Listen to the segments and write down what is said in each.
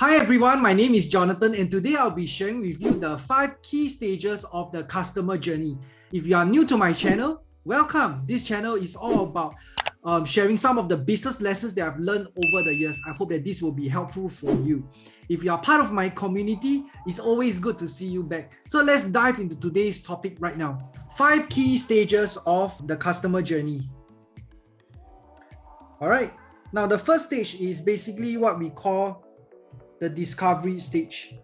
Hi everyone, my name is Jonathan and today I'll be sharing with you the 5 key stages of the customer journey. If you are new to my channel, welcome. This channel is all about sharing some of the business lessons that I've learned over the years. I hope that this will be helpful for you. If you are part of my community, it's always good to see you back. So let's dive into today's topic right now. 5 key stages of the customer journey. All right. Now the first stage is basically what we call the discovery stage.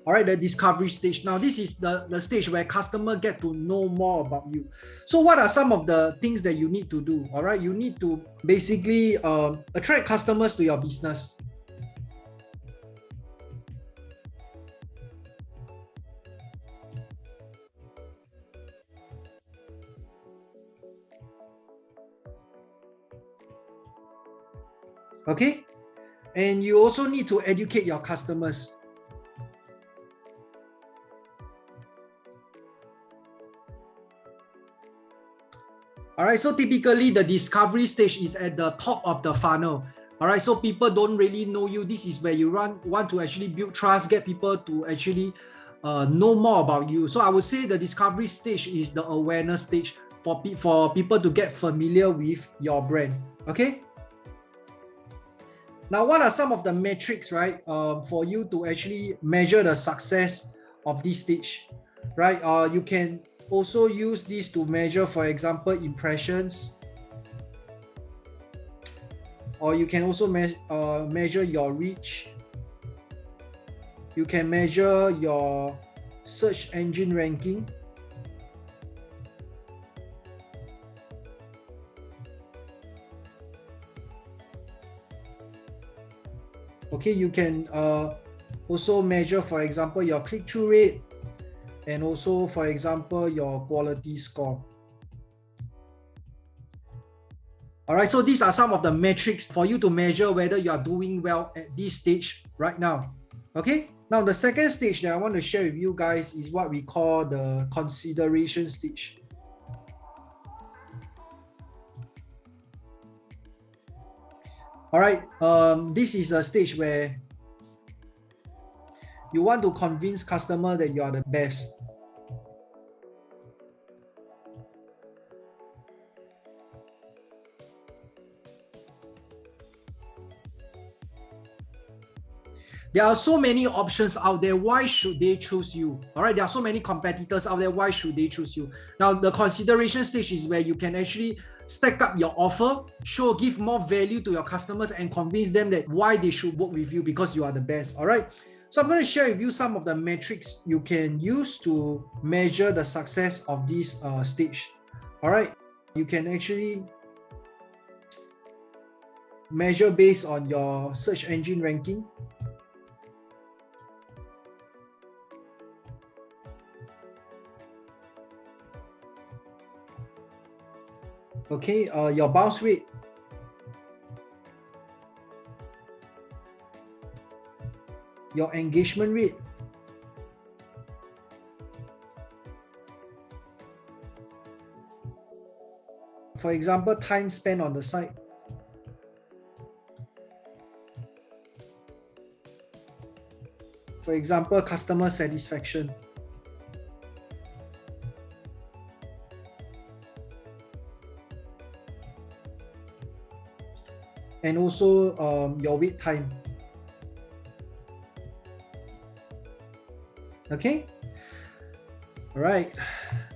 All right, the discovery stage. Now, this is the stage where customer get to know more about you. So what are some of the things that you need to do? All right, you need to basically attract customers to your business. Okay, and you also need to educate your customers. All right, so typically the discovery stage is at the top of the funnel. All right, so people don't really know you. This is where you want to actually build trust, get people to actually know more about you. So I would say the discovery stage is the awareness stage for people to get familiar with your brand. Okay. Now, what are some of the metrics, right, for you to actually measure the success of this stage, right? You can also use this to measure, for example, impressions, or you can also measure your reach. You can measure your search engine ranking. Okay, you can also measure, for example, your click-through rate and also, for example, your quality score. All right, so these are some of the metrics for you to measure whether you are doing well at this stage right now. Okay, now the second stage that I want to share with you guys is what we call the consideration stage. All right, this is a stage where you want to convince customer that you are the best. There are so many options out there. Why should they choose you? All right, there are so many competitors out there. Why should they choose you? Now, the consideration stage is where you can actually stack up your offer, give more value to your customers and convince them that why they should work with you because you are the best. All right. So I'm going to share with you some of the metrics you can use to measure the success of this stage. All right. You can actually measure based on your search engine ranking. Okay, your bounce rate. Your engagement rate. For example, time spent on the site. For example, customer satisfaction. And also your wait time. Okay. All right.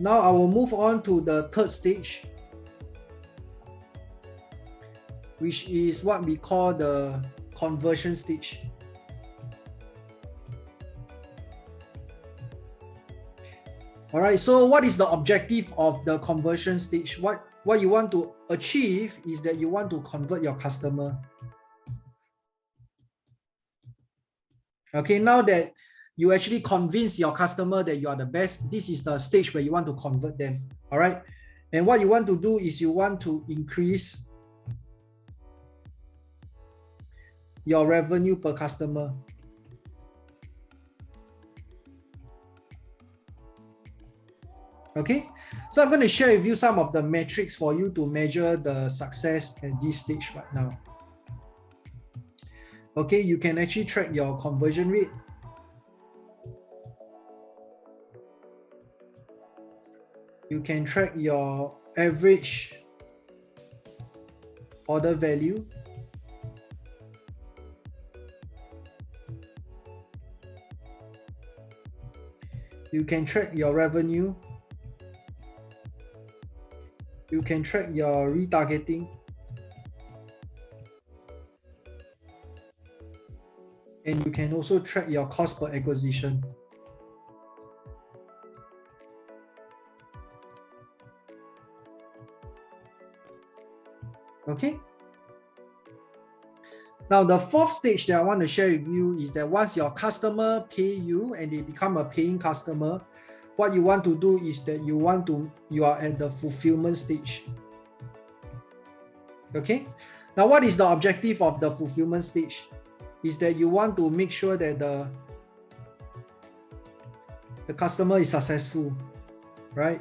Now I will move on to the third stage, which is what we call the conversion stage. All right. So what is the objective of the conversion stage? What you want to achieve is that you want to convert your customer. Okay, now that you actually convince your customer that you are the best, this is the stage where you want to convert them. All right. And what you want to do is you want to increase your revenue per customer. Okay, so I'm going to share with you some of the metrics for you to measure the success at this stage right now. Okay, you can actually track your conversion rate. You can track your average order value. You can track your revenue. You can track your retargeting. And you can also track your cost per acquisition. Okay. Now, the fourth stage that I want to share with you is that once your customer pay you and they become a paying customer, what you want to do is that you are at the fulfillment stage. Okay. Now, what is the objective of the fulfillment stage? Is that you want to make sure that the customer is successful, right,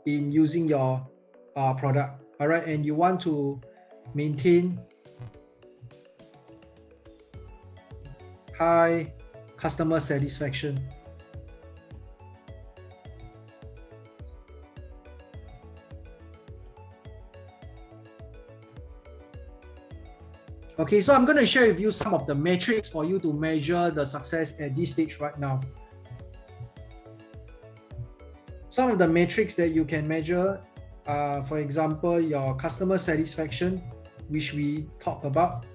in using your product. All right, and you want to maintain high customer satisfaction. Okay, so I'm going to share with you some of the metrics for you to measure the success at this stage right now. Some of the metrics that you can measure, for example, your customer satisfaction, which we talked about.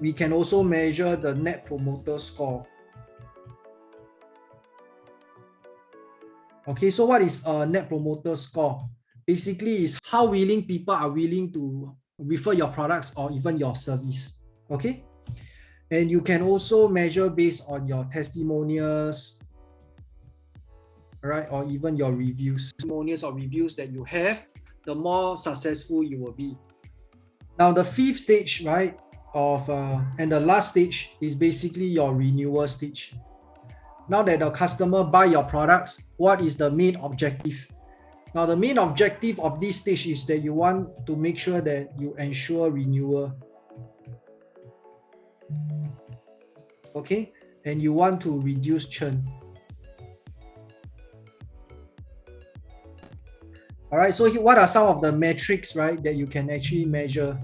We can also measure the Net Promoter Score. Okay, so what is a Net Promoter Score? Basically, is how willing people are willing to refer your products or even your service. Okay, and you can also measure based on your testimonials, right, or even your reviews. Testimonials or reviews that you have, the more successful you will be. Now, the fifth stage, right, and the last stage is basically your renewal stage. Now that the customer buy your products, what is the main objective? Now, the main objective of this stage is that you want to make sure that you ensure renewal. Okay, and you want to reduce churn. All right, so what are some of the metrics, right, that you can actually measure?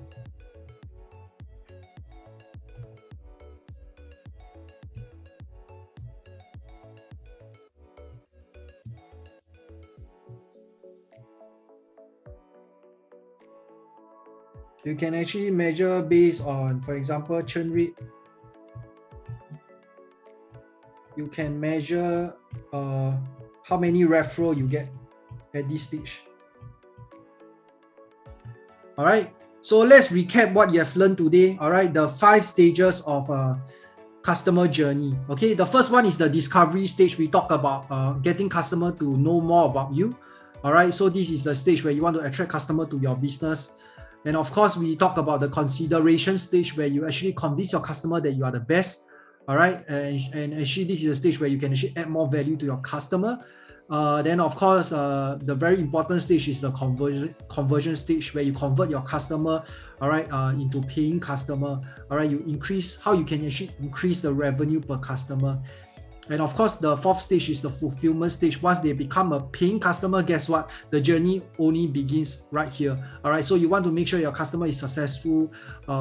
You can actually measure based on, for example, churn rate. You can measure how many referral you get at this stage. All right, so let's recap what you have learned today. All right, the 5 stages of customer journey. Okay, the first one is the discovery stage. We talk about getting customer to know more about you. All right, so this is the stage where you want to attract customer to your business. And of course, we talk about the consideration stage where you actually convince your customer that you are the best. All right, and actually this is a stage where you can actually add more value to your customer. Then of course, the very important stage is the conversion stage where you convert your customer, all right, into paying customer. All right, you increase how you can actually increase the revenue per customer. And of course, the fourth stage is the fulfillment stage. Once they become a paying customer, guess what? The journey only begins right here. All right, so you want to make sure your customer is successful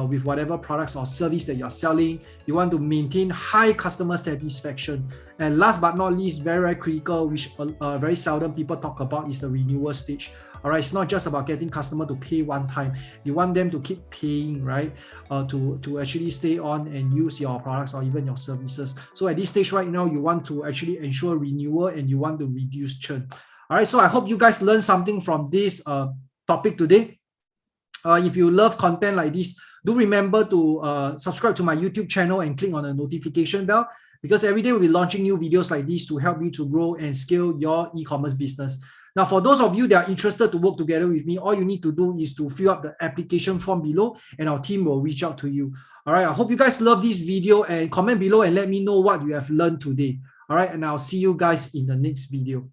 with whatever products or service that you're selling. You want to maintain high customer satisfaction. And last but not least, very, very critical, which very seldom people talk about, is the renewal stage. All right, it's not just about getting customer to pay one time. You want them to keep paying, right? To actually stay on and use your products or even your services. So at this stage right now, you want to actually ensure renewal and you want to reduce churn. All right, so I hope you guys learned something from this topic today. If you love content like this, do remember to subscribe to my YouTube channel and click on the notification bell, because every day we'll be launching new videos like this to help you to grow and scale your e-commerce business. Now, for those of you that are interested to work together with me, all you need to do is to fill up the application form below and our team will reach out to you. All right, I hope you guys love this video, and comment below and let me know what you have learned today. All right, and I'll see you guys in the next video.